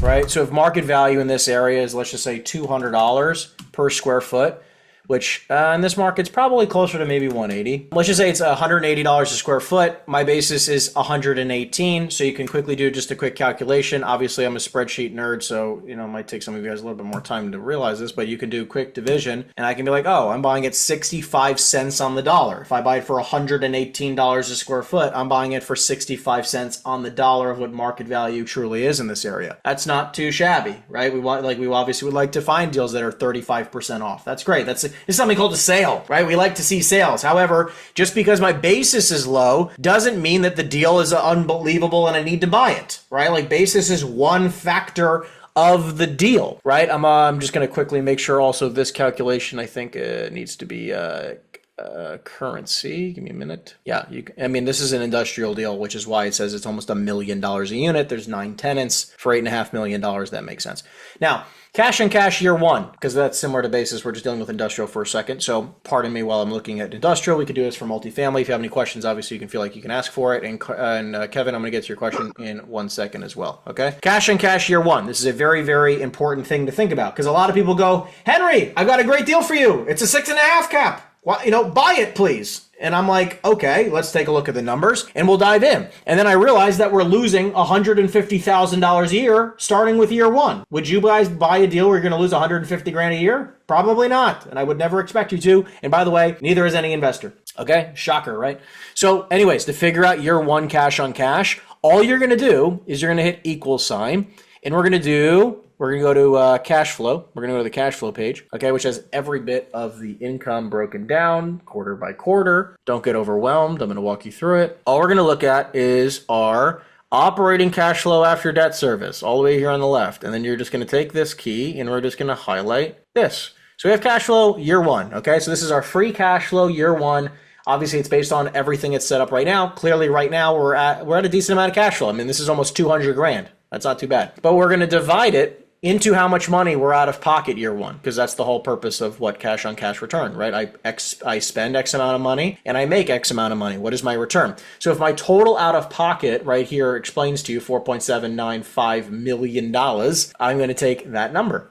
right? So if market value in this area is, let's just say $200 per square foot, which in this market's probably closer to maybe 180. Let's just say it's $180 a square foot. My basis is 118. So you can quickly do just a quick calculation. Obviously, I'm a spreadsheet nerd, so it might take some of you guys a little bit more time to realize this, but you can do quick division, and I can be like, oh, I'm buying it 65 cents on the dollar. If I buy it for $118 a square foot, I'm buying it for 65 cents on the dollar of what market value truly is in this area. That's not too shabby, right? We obviously would like to find deals that are 35% off. That's great. It's something called a sale, right? We like to see sales. However, just because my basis is low doesn't mean that the deal is unbelievable and I need to buy it, right? Like basis is one factor of the deal, right? I'm just going to quickly make sure also this calculation, I think needs to be currency. Give me a minute. Yeah, this is an industrial deal, which is why it says it's almost $1 million a unit. There's 9 tenants for $8.5 million. That makes sense. Now, cash on cash year one, because that's similar to basis. We're just dealing with industrial for a second. So pardon me while I'm looking at industrial. We could do this for multifamily. If you have any questions, obviously you can feel like you can ask for it. And Kevin, I'm going to get to your question in 1 second as well. Okay. Cash on cash year one. This is a very, very important thing to think about because a lot of people go, Henry, I've got a great deal for you. It's a 6.5 cap. Well, buy it, please. And I'm like, okay, let's take a look at the numbers and we'll dive in. And then I realized that we're losing $150,000 a year starting with year one. Would you guys buy a deal where you're going to lose 150 grand a year? Probably not. And I would never expect you to. And by the way, neither is any investor. Okay. Shocker, right? So anyways, to figure out year one cash on cash, all you're going to do is you're going to hit equal sign and we're going to go to cash flow. We're going to go to the cash flow page, okay, which has every bit of the income broken down quarter by quarter. Don't get overwhelmed. I'm going to walk you through it. All we're going to look at is our operating cash flow after debt service, all the way here on the left. And then you're just going to take this key and we're just going to highlight this. So we have cash flow year one, okay? So this is our free cash flow year one. Obviously, it's based on everything that's set up right now. Clearly, right now, we're at a decent amount of cash flow. This is almost 200 grand. That's not too bad. But we're going to divide it into how much money we're out of pocket year one, because that's the whole purpose of what cash on cash return, right? I spend X amount of money and I make X amount of money. What is my return? So if my total out of pocket right here explains to you $4.795 million, I'm going to take that number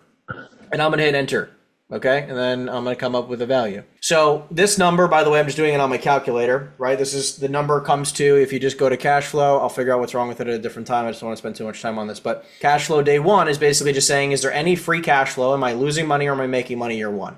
and I'm going to hit enter. Okay, and then I'm going to come up with a value. So this number, by the way, I'm just doing it on my calculator, right? This is the number comes to, if you just go to cash flow, I'll figure out what's wrong with it at a different time. I just don't want to spend too much time on this. But cash flow day one is basically just saying, is there any free cash flow? Am I losing money or am I making money year one?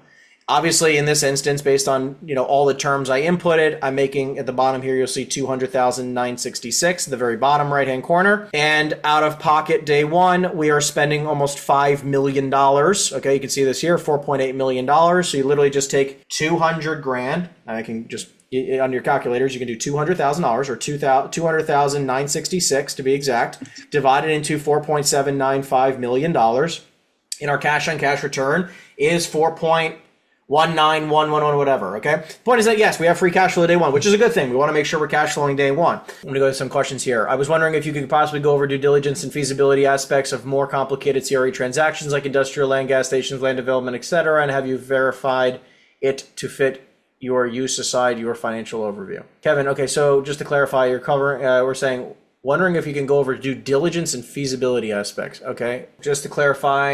Obviously, in this instance, based on all the terms I inputted, I'm making at the bottom here, you'll see 200,966 at the very bottom right-hand corner. And out of pocket day one, we are spending almost $5 million. Okay, you can see this here, $4.8 million. So you literally just take 200 grand. And I can just, on your calculators, you can do $200,000 or 200,966 to be exact, divided into $4.795 million. And our cash on cash return is 4.19111 whatever, okay? The point is that, yes, we have free cash flow day one, which is a good thing. We want to make sure we're cash flowing day one. I'm going to go to some questions here. I was wondering if you could possibly go over due diligence and feasibility aspects of more complicated CRE transactions like industrial land, gas stations, land development, etc., and have you verified it to fit your use aside your financial overview? Kevin, okay, so just to clarify, you're covering, we're saying, wondering if you can go over due diligence and feasibility aspects. Okay, just to clarify,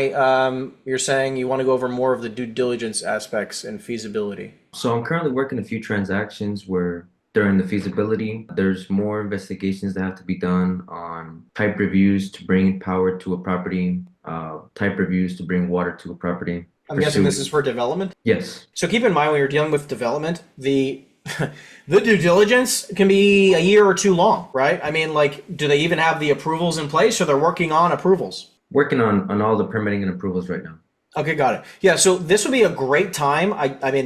you're saying you want to go over more of the due diligence aspects and feasibility. So I'm currently working a few transactions where during the feasibility, there's more investigations that have to be done on type reviews to bring power to a property, type reviews to bring water to a property. I'm guessing this is for development? Yes. So keep in mind when you're dealing with development, the due diligence can be a year or two long, right? Do they even have the approvals in place or they're working on approvals? Working on all the permitting and approvals right now. Okay, got it. Yeah, so this would be a great time.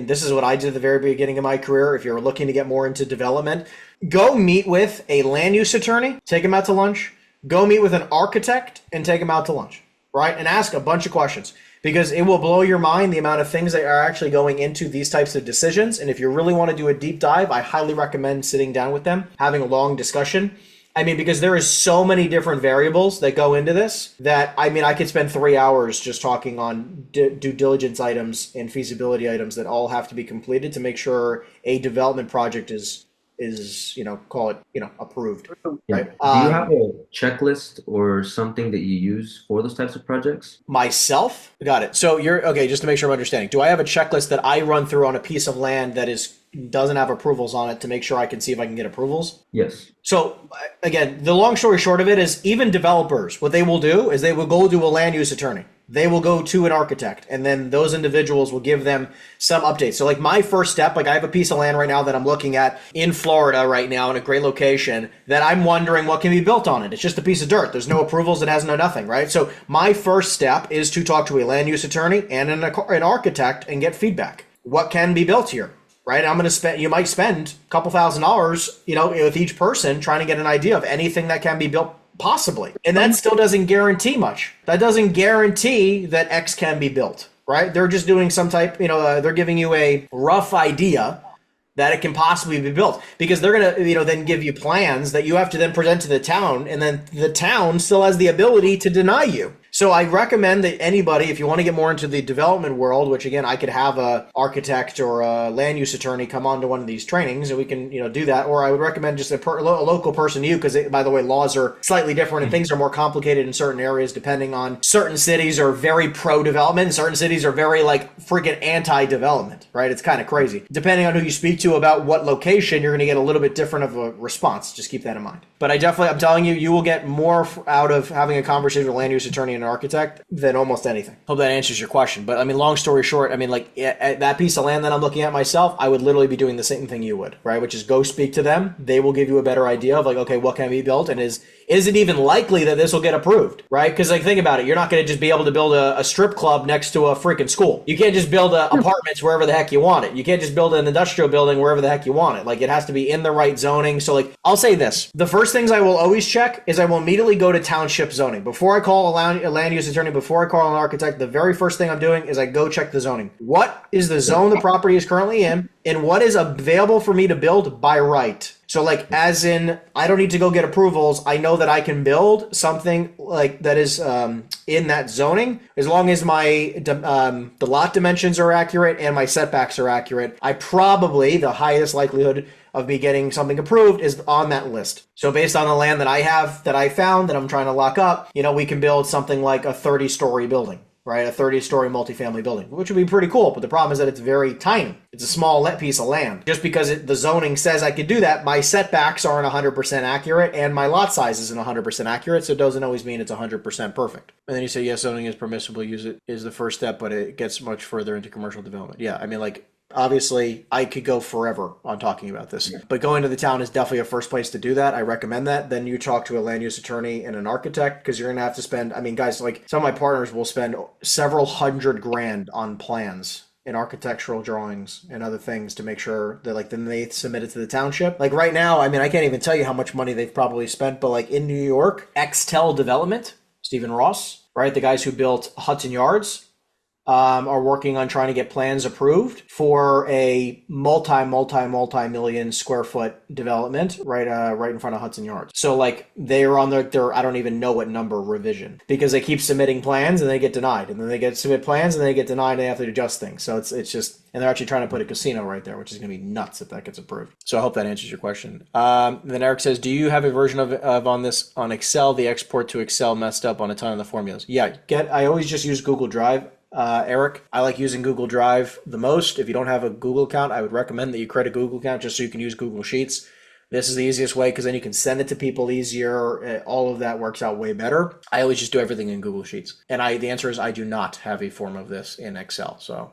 This is what I did at the very beginning of my career. If you're looking to get more into development, go meet with a land use attorney, take them out to lunch, go meet with an architect and take them out to lunch, right? And ask a bunch of questions. Because it will blow your mind the amount of things that are actually going into these types of decisions. And if you really want to do a deep dive, I highly recommend sitting down with them, having a long discussion. Because there is so many different variables that go into this that, I could spend 3 hours just talking on due diligence items and feasibility items that all have to be completed to make sure a development project is is, call it, approved, Yeah. right? Do you have a checklist or something that you use for those types of projects? Myself, got it. So you're okay. Just to make sure I'm understanding, do I have a checklist that I run through on a piece of land that doesn't have approvals on it to make sure I can see if I can get approvals? Yes. So again, the long story short of it is even developers, what they will do is they will go to a land use attorney. They will go to an architect, and then those individuals will give them some updates. So like my first step, like I have a piece of land right now that I'm looking at in Florida right now in a great location that I'm wondering what can be built on it. It's just a piece of dirt. There's no approvals. It has no nothing, right? So my first step is to talk to a land use attorney and an architect and get feedback. What can be built here? Right, I'm going to spend. You might spend a couple $1,000s, with each person trying to get an idea of anything that can be built, possibly, and that still doesn't guarantee much. That doesn't guarantee that X can be built. Right, they're just doing some type. They're giving you a rough idea that it can possibly be built, because they're going to, then give you plans that you have to then present to the town, and then the town still has the ability to deny you. So I recommend that anybody, if you want to get more into the development world, which again, I could have a architect or a land use attorney come on to one of these trainings and we can, do that. Or I would recommend just a local person to you, because by the way, laws are slightly different and things are more complicated in certain areas, depending on certain cities are very pro-development. Certain cities are very freaking anti-development, right? It's kind of crazy. Depending on who you speak to about what location, you're going to get a little bit different of a response. Just keep that in mind. But I'm telling you, you will get more out of having a conversation with a land use attorney and architect than almost anything. Hope that answers your question. But I mean, long story short, at that piece of land that I'm looking at myself, I would literally be doing the same thing you would, right? Which is go speak to them. They will give you a better idea of okay, what can be built, and is it even likely that this will get approved, right? Because think about it, you're not going to just be able to build a strip club next to a freaking school. You can't just build apartments wherever the heck you want it. You can't just build an industrial building wherever the heck you want it. It has to be in the right zoning. So I'll say this, the first things I will always check is I will immediately go to township zoning. Before I call a land use attorney, before I call an architect, the very first thing I'm doing is I go check the zoning. What is the zone the property is currently in, and what is available for me to build by right? So as in, I don't need to go get approvals. I know that I can build something that is in that zoning, as long as the lot dimensions are accurate and my setbacks are accurate. The highest likelihood of me getting something approved is on that list. So based on the land that I have, that I found, that I'm trying to lock up, we can build something like a 30-story building. Right, a 30-story multifamily building, which would be pretty cool. But the problem is that it's very tiny. It's a small piece of land. Just because the zoning says I could do that, my setbacks aren't 100% accurate, and my lot size isn't 100% accurate, so it doesn't always mean it's 100% perfect. And then you say, yes, zoning is permissible, use it is the first step, but it gets much further into commercial development. Yeah, obviously, I could go forever on talking about this, but going to the town is definitely a first place to do that. I recommend that. Then you talk to a land use attorney and an architect, because you're going to have to spend, guys, some of my partners will spend several $100,000 on plans and architectural drawings and other things to make sure that then they submit it to the township. Right now, I can't even tell you how much money they've probably spent, but in New York, Extel Development, Stephen Ross, right? The guys who built Hudson Yards, are working on trying to get plans approved for a multi-million square foot development right in front of Hudson Yards. So they are on their I don't even know what number revision, because they keep submitting plans and they get denied, and then they submit plans and they get denied, and they have to adjust things. So it's just, and they're actually trying to put a casino right there, which is going to be nuts if that gets approved. So I hope that answers your question. Then Eric says, do you have a version of on Excel? The export to Excel messed up on a ton of the formulas. Yeah, I always just use Google Drive. Eric, I like using Google Drive the most. If you don't have a Google account, I would recommend that you create a Google account just so you can use Google Sheets. This is the easiest way, because then you can send it to people easier. All of that works out way better. I always just do everything in Google Sheets. And the answer is I do not have a form of this in Excel. So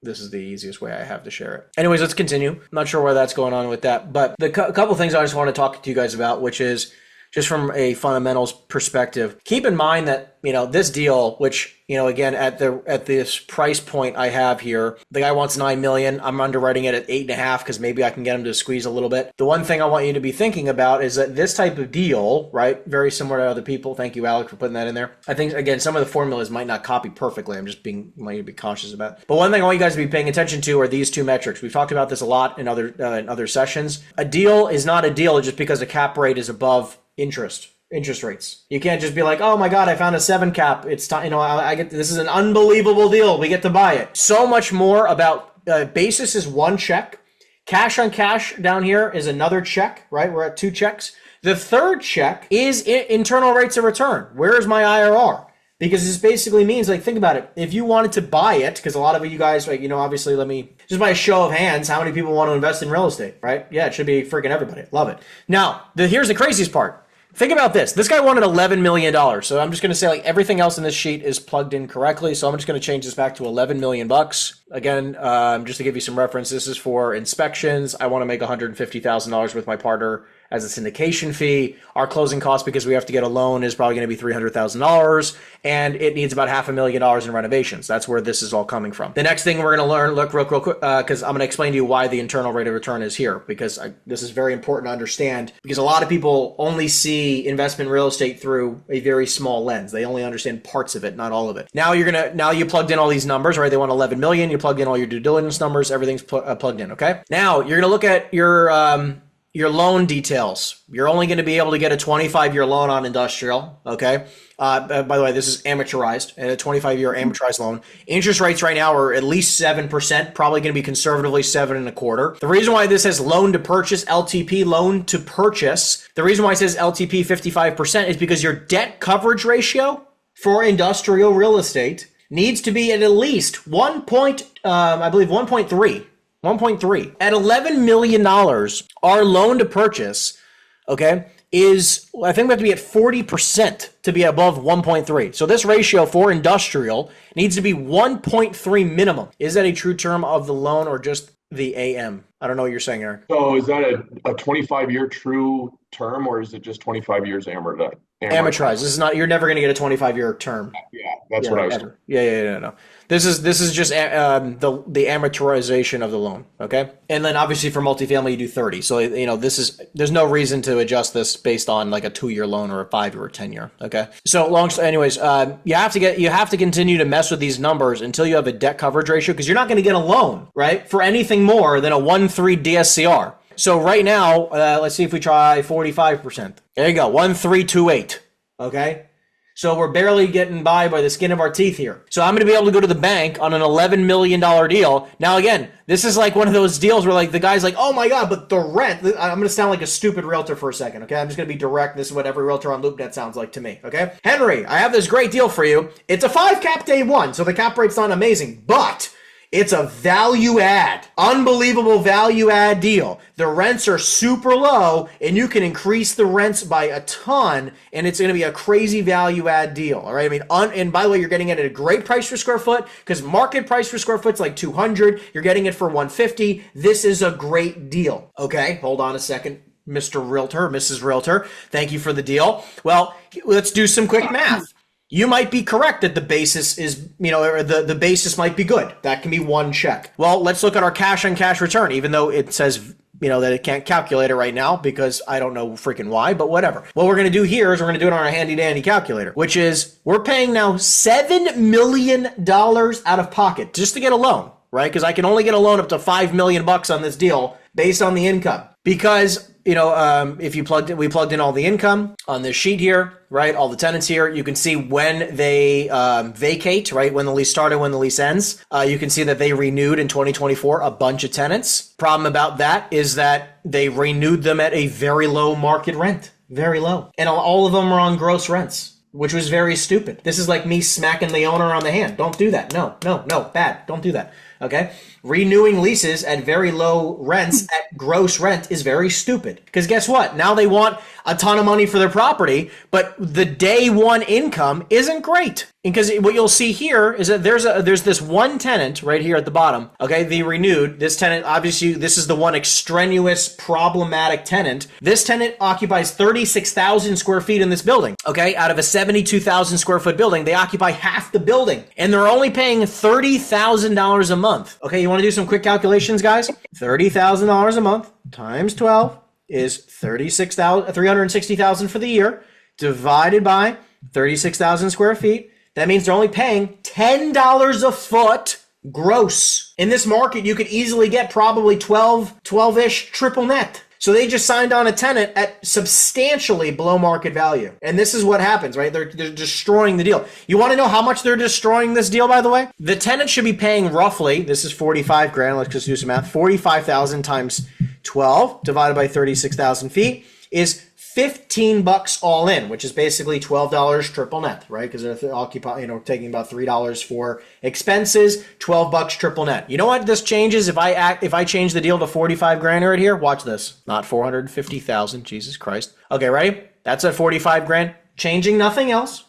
this is the easiest way I have to share it. Anyways, let's continue. I'm not sure where that's going on with that, but the couple things I just want to talk to you guys about, which is just from a fundamentals perspective. Keep in mind that, this deal, which, again, at this price point I have here, the guy wants $9 million. I'm underwriting it at 8.5 because maybe I can get him to squeeze a little bit. The one thing I want you to be thinking about is that this type of deal, right, very similar to other people. Thank you, Alex, for putting that in there. I think, again, some of the formulas might not copy perfectly. I'm just might be cautious about it. But one thing I want you guys to be paying attention to are these two metrics. We've talked about this a lot in other sessions. A deal is not a deal just because a cap rate is above interest rates. You can't just be like, oh my God, I found a 7 cap. It's time, I get, this is an unbelievable deal. We get to buy it. So much more about basis is one check. Cash on cash down here is another check, right? We're at 2 checks. The third check is internal rates of return. Where's my IRR? Because this basically means, like, think about it. If you wanted to buy it, because a lot of you guys, like, obviously, let me, just by a show of hands, how many people want to invest in real estate, right? Yeah, it should be freaking everybody. Love it. Now, here's the craziest part. Think about this. This guy wanted $11 million. So I'm just going to say, like, everything else in this sheet is plugged in correctly. So I'm just going to change this back to $11 million. Again, just to give you some reference, this is for inspections. I want to make $150,000 with my partner as a syndication fee. Our closing cost, because we have to get a loan, is probably going to be $300,000, and it needs about $500,000 in renovations. That's where this is all coming from. The next thing we're going to learn, look real quick, because I'm going to explain to you why the internal rate of return is here, because this is very important to understand, because a lot of people only see investment real estate through a very small lens. They only understand parts of it, not all of it. Now you plugged in all these numbers, right? They want 11 million. You plugged in all your due diligence numbers. Everything's plugged in. Okay. Now you're going to look at your loan details. You're only going to be able to get a 25-year loan on industrial, okay? By the way, this is amortized, and a 25-year amortized loan. Interest rates right now are at least 7%, probably going to be conservatively 7.25%. The reason why this has loan to purchase, LTP, loan to purchase, the reason why it says LTP 55% is because your debt coverage ratio for industrial real estate needs to be at least 1.3. 1.3. At $11 million, our loan to purchase, okay, is, I think we have to be at 40% to be above 1.3. So this ratio for industrial needs to be 1.3 minimum. Is that a true term of the loan or just the AM? I don't know what you're saying, Eric. So is that a 25-year true term, or is it just 25 years amortized? Amortized. This is not, you're never going to get a 25-year term. Yeah, that's what I was. No. This is just the amortization of the loan, okay? And then obviously for multifamily you do 30. So there's no reason to adjust this based on like a 2-year loan or a 5-year or 10-year, okay? So you have to continue to mess with these numbers until you have a debt coverage ratio, because you're not going to get a loan, right, for anything more than a 1.3 DSCR. So right now, let's see if we try 45%. There you go, 1.328, okay? So we're barely getting by the skin of our teeth here. So I'm going to be able to go to the bank on an $11 million deal. Now, again, this is like one of those deals where like the guy's like, oh my God, but the rent, I'm going to sound like a stupid realtor for a second, okay? I'm just going to be direct. This is what every realtor on LoopNet sounds like to me, okay? Henry, I have this great deal for you. It's a 5 cap day one, so the cap rate's not amazing, but it's a value add, unbelievable value add deal. The rents are super low and you can increase the rents by a ton, and it's going to be a crazy value add deal. All right. I mean, and by the way, you're getting it at a great price per square foot, because market price per square foot is like 200. You're getting it for 150. This is a great deal. Okay. Hold on a second, Mr. Realtor, Mrs. Realtor. Thank you for the deal. Well, let's do some quick math. You might be correct that the basis is, the basis might be good. That can be one check. Well, let's look at our cash on cash return, even though it says, that it can't calculate it right now because I don't know freaking why, but whatever. What we're going to do here is we're going to do it on our handy dandy calculator, which is we're paying now $7 million out of pocket just to get a loan, right? Because I can only get a loan up to $5 million on this deal based on the income. Because if we plugged in all the income on this sheet here, right? All the tenants here, you can see when they vacate, right? When the lease started, when the lease ends. You can see that they renewed in 2024 a bunch of tenants. Problem about that is that they renewed them at a very low market rent, very low. And all of them are on gross rents, which was very stupid. This is like me smacking the owner on the hand. Don't do that. No, bad. Don't do that. Okay? Renewing leases at very low rents at gross rent is very stupid. Because guess what? Now they want a ton of money for their property, but the day one income isn't great. Because what you'll see here is that there's this one tenant right here at the bottom. Okay, they renewed. This tenant, obviously, this is the one extraneous problematic tenant. This tenant occupies 36,000 square feet in this building. Okay, out of a 72,000 square foot building, they occupy half the building, and they're only paying $30,000 a month. Okay, you want to do some quick calculations, guys? $30,000 a month times 12 is 360,000 for the year, divided by 36,000 square feet. That means they're only paying $10 a foot gross. In this market, you could easily get probably 12-ish triple net. So they just signed on a tenant at substantially below market value. And this is what happens, right? They're destroying the deal. You want to know how much they're destroying this deal, by the way? The tenant should be paying roughly, this is 45 grand, let's just do some math, 45,000 times 12 divided by 36,000 feet is $15 all in, which is basically $12 triple net, right? Because they're taking about $3 for expenses, $12 triple net. You know what this changes if I change the deal to 45 grand right here? Watch this. Not 450,000, Jesus Christ. Okay, ready? That's at 45 grand. Changing nothing else.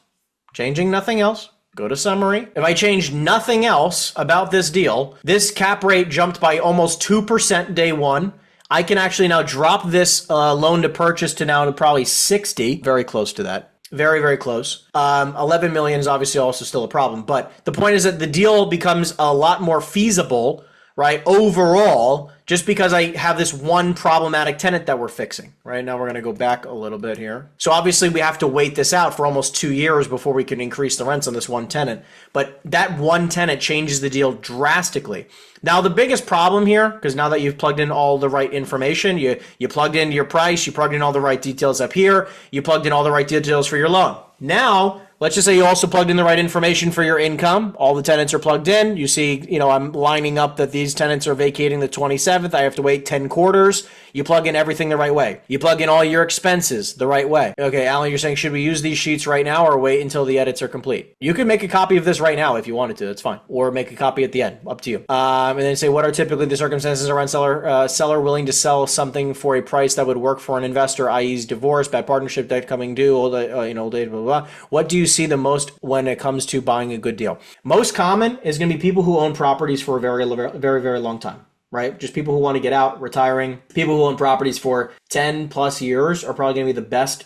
Changing nothing else. Go to summary. If I change nothing else about this deal, this cap rate jumped by almost 2% day one. I can actually now drop this loan to purchase to probably 60, very close to that. Very, very close. 11 million is obviously also still a problem. But the point is that the deal becomes a lot more feasible, right, overall, just because I have this one problematic tenant that we're fixing. Right now we're going to go back a little bit here. So obviously we have to wait this out for almost 2 years before we can increase the rents on this one tenant. But that one tenant changes the deal drastically. Now the biggest problem here, because now that you've plugged in all the right information, you plugged in your price, you plugged in all the right details up here, you plugged in all the right details for your loan. Now, let's just say you also plugged in the right information for your income. All the tenants are plugged in. You see, I'm lining up that these tenants are vacating the 27th. I have to wait 10 quarters. You plug in everything the right way. You plug in all your expenses the right way. Okay, Alan, you're saying, should we use these sheets right now or wait until the edits are complete? You can make a copy of this right now if you wanted to. That's fine. Or make a copy at the end. Up to you. And then say, what are typically the circumstances around seller willing to sell something for a price that would work for an investor, i.e. divorce, bad partnership, debt coming due, old age, blah, blah, blah. What do you see the most when it comes to buying a good deal? Most common is going to be people who own properties for a very, very, very long time. Right? Just people who want to get out, retiring, people who own properties for 10 plus years are probably going to be the best.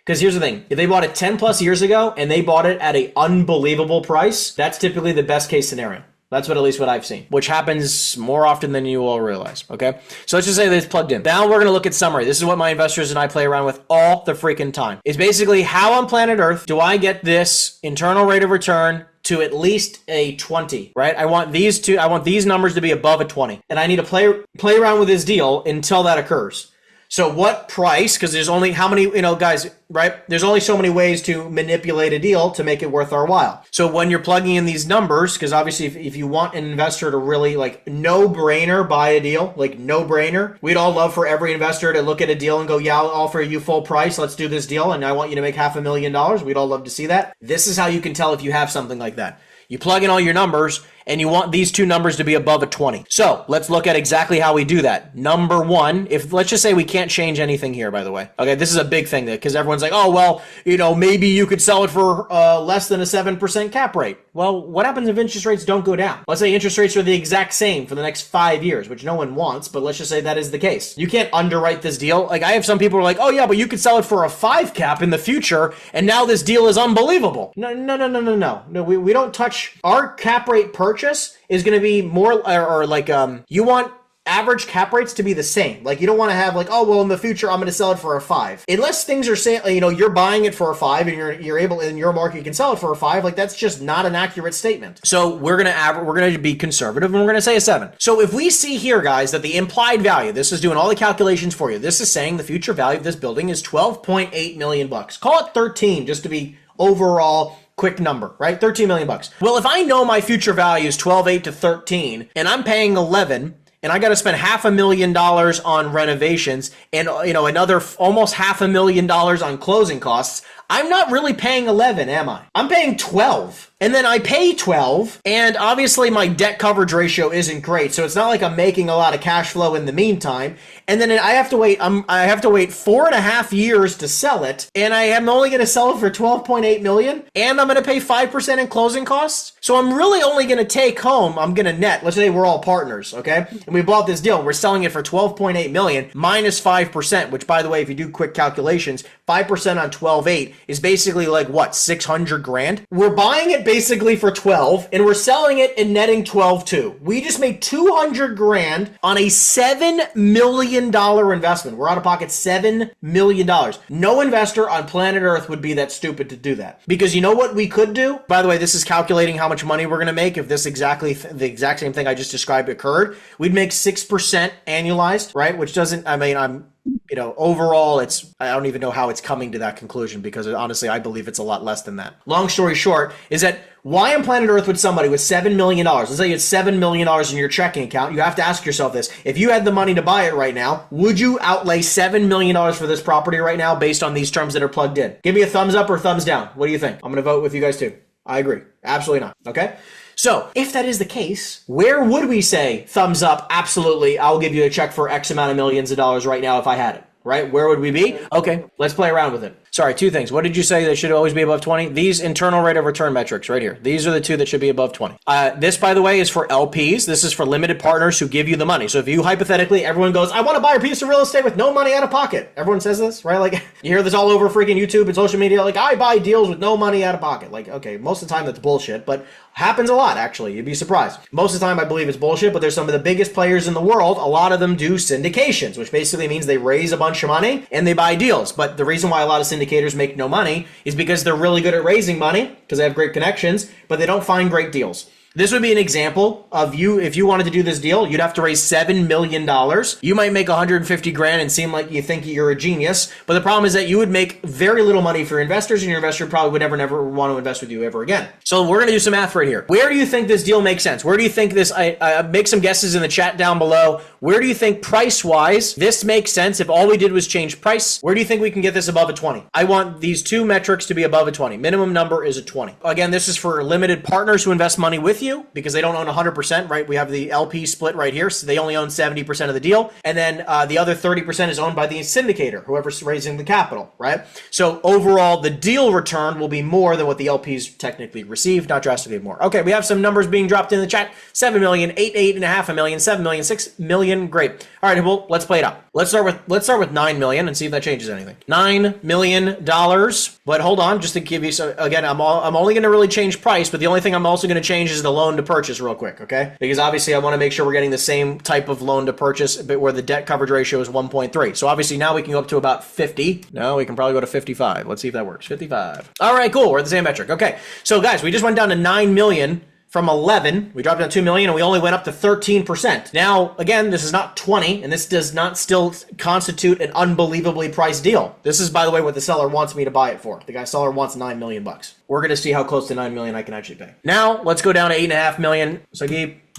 Because here's the thing, if they bought it 10 plus years ago and they bought it at an unbelievable price, that's typically the best case scenario. That's at least what I've seen, which happens more often than you all realize, okay? So let's just say that it's plugged in. Now we're going to look at summary. This is what my investors and I play around with all the freaking time. It's basically how on planet Earth do I get this internal rate of return to at least a 20, right? I want these numbers to be above a 20. And I need to play around with this deal until that occurs. So what price, because there's only how many, guys, right? There's only so many ways to manipulate a deal to make it worth our while. So when you're plugging in these numbers, because obviously if you want an investor to really no-brainer buy a deal, no-brainer, we'd all love for every investor to look at a deal and go, yeah, I'll offer you full price. Let's do this deal. And I want you to make $500,000. We'd all love to see that. This is how you can tell if you have something like that. You plug in all your numbers and you want these two numbers to be above a 20. So let's look at exactly how we do that. Number one, let's just say we can't change anything here, by the way. Okay, this is a big thing because everyone's like, oh, well, maybe you could sell it for less than a 7% cap rate. Well, what happens if interest rates don't go down? Let's say interest rates are the exact same for the next 5 years, which no one wants, but let's just say that is the case. You can't underwrite this deal. I have some people who are like, oh yeah, but you could sell it for a 5 cap in the future, and now this deal is unbelievable. No, we don't touch our cap rate purchase is going to be more you want average cap rates to be the same. You don't want to have in the future I'm going to sell it for a 5. Unless things are saying, you're buying it for a 5 and you're able in your market you can sell it for a 5. That's just not an accurate statement. So we're going to be conservative and we're going to say a 7. So if we see here, guys, that the implied value, this is doing all the calculations for you. This is saying the future value of this building is $12.8 million. Call it 13 just to be overall quick number, right? $13 million. Well, if I know my future value is 12.8 to 13 and I'm paying 11 and I got to spend $500,000 on renovations and another almost $500,000 on closing costs, I'm not really paying 11, am I? I'm paying 12. And then I pay 12, and obviously my debt coverage ratio isn't great, so it's not like I'm making a lot of cash flow in the meantime. And then I have to wait 4.5 years to sell it, and I am only going to sell it for $12.8 million, and I'm going to pay 5% in closing costs. So I'm really only going to take home, I'm going to net, let's say we're all partners, okay? And we bought this deal, we're selling it for $12.8 million minus 5%, which by the way, if you do quick calculations, 5% on 12.8 is basically $600,000. We're buying it basically for 12 and we're selling it and netting 12 too. We just made $200,000 on a $7 million investment. We're out of pocket $7 million. No investor on planet Earth would be that stupid to do that. Because you know what we could do? By the way, this is calculating how much money we're going to make if this the exact same thing I just described occurred. We'd make 6% annualized, right? Which doesn't, overall, I don't even know how it's coming to that conclusion, because honestly, I believe it's a lot less than that. Long story short is that why on planet Earth would somebody with $7 million, let's say you had $7 million in your checking account, you have to ask yourself this: if you had the money to buy it right now, would you outlay $7 million for this property right now based on these terms that are plugged in? Give me a thumbs up or thumbs down. What do you think? I'm going to vote with you guys too. I agree. Absolutely not. Okay? So if that is the case, where would we say thumbs up? Absolutely. I'll give you a check for X amount of millions of dollars right now if I had it. Right? Where would we be? Okay, let's play around with it. Sorry, two things. What did you say that should always be above 20? These internal rate of return metrics right here. These are the two that should be above 20. This, by the way, is for LPs. This is for limited partners who give you the money. So if you hypothetically, everyone goes, I want to buy a piece of real estate with no money out of pocket. Everyone says this, right? Like, you hear this all over freaking YouTube and social media. Like, I buy deals with no money out of pocket. Like, okay, most of the time that's bullshit, but happens a lot, actually. You'd be surprised. Most of the time I believe it's bullshit, but there's some of the biggest players in the world. A lot of them do syndications, which basically means they raise a bunch of money and they buy deals. But the reason why a lot of syndicators make no money is because they're really good at raising money, because they have great connections, but they don't find great deals. This would be an example of you, if you wanted to do this deal, you'd have to raise $7 million. You might make 150 grand and seem like you think you're a genius, but the problem is that you would make very little money for your investors, and your investor probably would never want to invest with you ever again. So we're going to do some math right here. Where do you think this deal makes sense? Where do you think this, I make some guesses in the chat down below. Where do you think price-wise this makes sense if all we did was change price? Where do you think we can get this above a 20? I want these two metrics to be above a 20. Minimum number is a 20. Again, this is for limited partners who invest money with you because they don't own 100%, right? We have the LP split right here, so they only own 70% of the deal. And then the other 30% is owned by the syndicator, whoever's raising the capital, right? So overall, the deal return will be more than what the LPs technically receive, not drastically more. Okay, we have some numbers being dropped in the chat. 7 million, 8.5 million, 7 million, 6 million. Great. All right, well, let's play it out. Let's start with 9 million and see if that changes anything. $9 million. But hold on, just to give you some, again, I'm only going to really change price, but the only thing I'm also going to change is the loan to purchase real quick, okay? Because obviously I want to make sure we're getting the same type of loan to purchase, but where the debt coverage ratio is 1.3. So obviously now we can go up to about 50. No, we can probably go to 55. Let's see if that works. 55. All right, cool. We're at the same metric. Okay. So guys, we just went down to 9 million from 11. We dropped down 2 million and we only went up to 13%. Now, again, this is not 20 and this does not still constitute an unbelievably priced deal. This is, by the way, what the seller wants me to buy it for. The seller wants 9 million bucks. We're going to see how close to 9 million I can actually pay. Now, let's go down to 8.5 million. So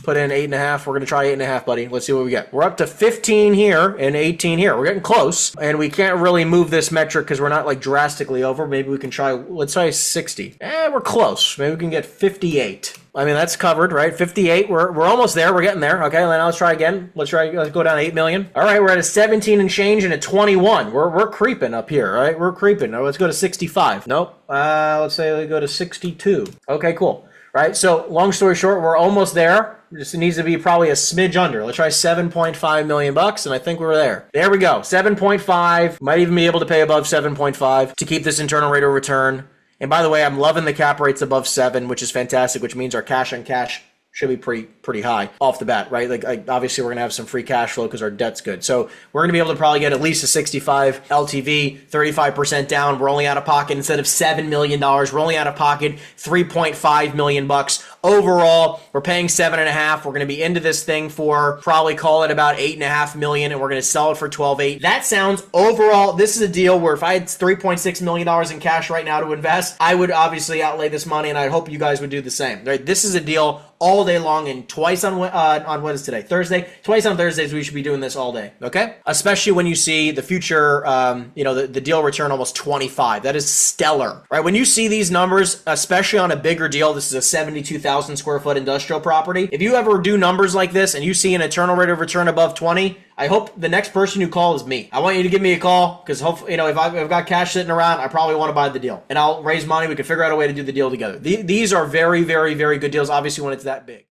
put in 8.5. We're going to try 8.5, buddy. Let's see what we get. We're up to 15 here and 18 here. We're getting close, and we can't really move this metric because we're not like drastically over. Maybe we can try, let's try 60. We're close. Maybe we can get 58. I mean, that's covered, right? 58. We're almost there. We're getting there. Okay, now let's try again. Let's go down to 8 million. All right, we're at a 17 and change and a 21. We're creeping up here, right? We're creeping. Now let's go to 65. Nope. Let's say we go to 62. Okay, cool. Right, so long story short, we're almost there. Just needs to be probably a smidge under. Let's try 7.5 million bucks, and I think we're there. There we go. 7.5. Might even be able to pay above 7.5 to keep this internal rate of return. And by the way, I'm loving the cap rates above 7, which is fantastic, which means our cash on cash should be pretty high off the bat, right? Like obviously we're going to have some free cash flow because our debt's good. So we're going to be able to probably get at least a 65 LTV, 35% down. We're only out of pocket, instead of $7 million, we're only out of pocket 3.5 million bucks. Overall, we're paying 7.5. We're going to be into this thing for probably, call it about 8.5 million, and we're going to sell it for 12.8. That sounds, overall, this is a deal where if I had $3.6 million in cash right now to invest, I would obviously outlay this money, and I hope you guys would do the same. Right? This is a deal all day long, and twice on what is today? Thursday. Twice on Thursdays, we should be doing this all day. Okay? Especially when you see the future, the deal return almost 25. That is stellar, right? When you see these numbers, especially on a bigger deal, this is a 72,000 square foot industrial property. If you ever do numbers like this and you see an internal rate of return above 20, I hope the next person you call is me. I want you to give me a call because hopefully, if I've got cash sitting around, I probably want to buy the deal, and I'll raise money. We can figure out a way to do the deal together. These are very, very, very good deals, obviously, when it's that big.